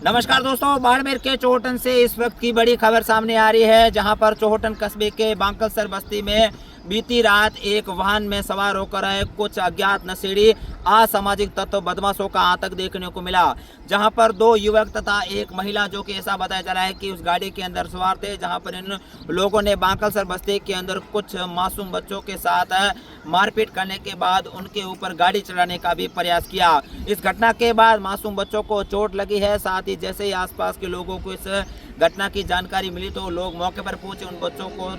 नमस्कार दोस्तों, बाड़मेर के चोहटन से इस वक्त की बड़ी खबर सामने आ रही है, जहां पर चोहटन कस्बे के बांकलसर बस्ती में बीती रात एक वाहन में सवार होकर आए कुछ अज्ञात नशेड़ी असामाजिक तत्व बदमाशों का आतंक देखने को मिला। जहां पर दो युवक तथा एक महिला, जो कि ऐसा बताया जा रहा है कि उस गाड़ी के अंदर सवार थे, जहां पर इन लोगों ने बांकलसर बस्ती के अंदर कुछ मासूम बच्चों के साथ मारपीट करने के बाद उनके ऊपर गाड़ी चढ़ाने का भी प्रयास किया। इस घटना के बाद मासूम बच्चों को चोट लगी है। साथ ही जैसे ही आसपास के लोगों को इस घटना की जानकारी मिली तो लोग मौके पर पहुंचे, उन बच्चों को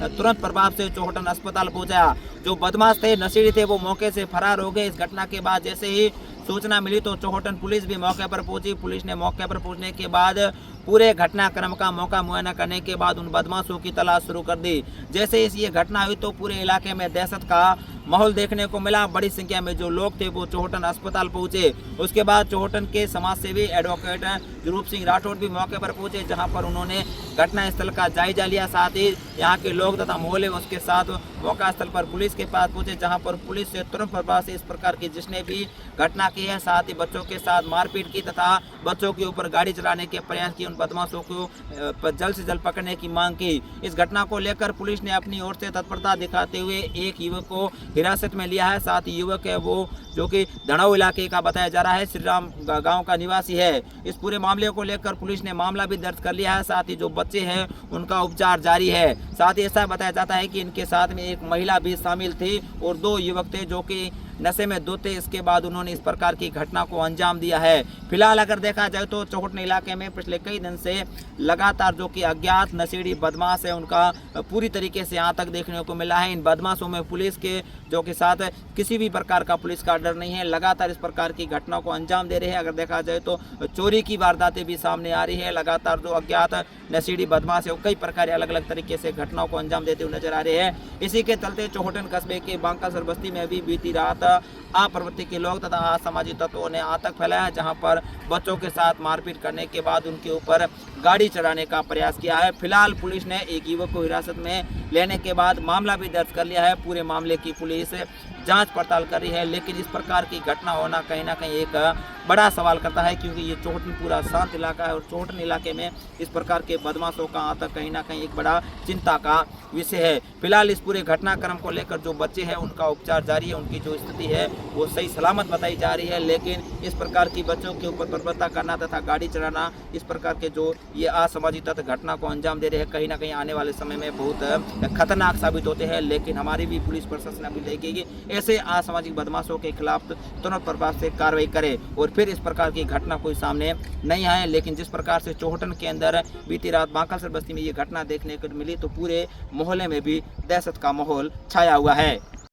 तुरंत प्रभाव से चोहटन अस्पताल पहुंचाया। जो बदमाश थे, नशेड़ी थे, वो मौके से फरार हो गए। इस घटना के बाद जैसे ही सूचना मिली तो चोहटन पुलिस भी मौके पर पहुंची। पुलिस ने मौके पर पहुंचने के बाद पूरे घटनाक्रम का मौका मुआयना करने के बाद उन बदमाशों की तलाश शुरू कर दी। जैसे ही ये घटना हुई तो पूरे इलाके में दहशत का माहौल देखने को मिला। बड़ी संख्या में जो लोग थे वो चोहटन अस्पताल पहुंचे। उसके बाद चोहटन के समाज सेवी एडवोकेट ध्रुव सिंह राठौड़ भी मौके पर पहुंचे, जहां पर उन्होंने घटना स्थल का जायजा लिया। साथ ही यहाँ के लोग तथा मोहल्ले उसके साथ मौका स्थल पर पुलिस के पास पहुंचे, जहां पर पुलिस से तुरंत प्रभाव से इस प्रकार की जिसने भी घटना की है, साथ ही बच्चों के साथ मारपीट की तथा बच्चों के ऊपर गाड़ी चलाने के प्रयास किए, उन बदमाशों को जल्द से जल्द पकड़ने की मांग की। इस घटना को लेकर पुलिस ने अपनी ओर से तत्परता दिखाते हुए एक युवक को हिरासत में लिया है। साथ ही युवक है वो जो कि धड़ाऊ इलाके का बताया जा रहा है, श्री राम गांव का निवासी है। इस पूरे मामले को लेकर पुलिस ने मामला भी दर्ज कर लिया है। साथ ही जो बच्चे हैं उनका उपचार जारी है। साथ ही ऐसा बताया जाता है कि इनके साथ में एक महिला भी शामिल थी और दो युवक थे जो कि नशे में धुत थे। इसके बाद उन्होंने इस प्रकार की घटना को अंजाम दिया है। फिलहाल अगर देखा जाए तो चोहटन इलाके में पिछले कई दिन से लगातार जो कि अज्ञात नशेड़ी बदमाश है उनका पूरी तरीके से आतंक देखने को मिला है। इन बदमाशों में पुलिस के जो कि साथ किसी भी प्रकार का पुलिस का डर नहीं है, लगातार इस प्रकार की घटनाओं को अंजाम दे रहे हैं। अगर देखा जाए तो चोरी की वारदातें भी सामने आ रही है। लगातार जो अज्ञात नशेड़ी बदमाश है वो कई प्रकार अलग अलग तरीके से घटनाओं को अंजाम देते हुए नजर आ रहे हैं। इसी के चलते चोहटन कस्बे के बांकलसर बस्ती में भी बीती रात अप्रवृत्ति के लोग तथा असामाजिक तत्वों ने आतंक फैलाया, जहां पर बच्चों के साथ मारपीट करने के बाद उनके ऊपर गाड़ी चढ़ाने का प्रयास किया है। फिलहाल पुलिस ने एक युवक को हिरासत में लेने के बाद मामला भी दर्ज कर लिया है। पूरे मामले की पुलिस जांच पड़ताल कर रही है, लेकिन इस प्रकार की घटना होना कहीं ना कहीं एक बड़ा सवाल करता है, क्योंकि ये चोहटन पूरा शांत इलाका है और चोहटन इलाके में इस प्रकार के बदमाशों का आतंक कहीं ना कहीं एक बड़ा चिंता का विषय है। फिलहाल इस पूरे घटनाक्रम को लेकर जो बच्चे हैं उनका उपचार जारी है, उनकी जो स्थिति है वो सही सलामत बताई जा रही है। लेकिन इस प्रकार की बच्चों के ऊपर बर्बरता करना तथा गाड़ी चढ़ाना, इस प्रकार के जो ये असामाजिक तत्व घटना को अंजाम दे रहे हैं, कहीं ना कहीं आने वाले समय में बहुत खतरनाक साबित होते हैं। लेकिन हमारी भी पुलिस प्रशासन अपील रहेगी कि ऐसे असामाजिक बदमाशों के खिलाफ तुरंत प्रभाव से कार्रवाई करे और फिर इस प्रकार की घटना कोई सामने नहीं आए। लेकिन जिस प्रकार से चोहटन के अंदर बीती रात बांकलसर बस्ती में ये घटना देखने को मिली तो पूरे मोहल्ले में भी दहशत का माहौल छाया हुआ है।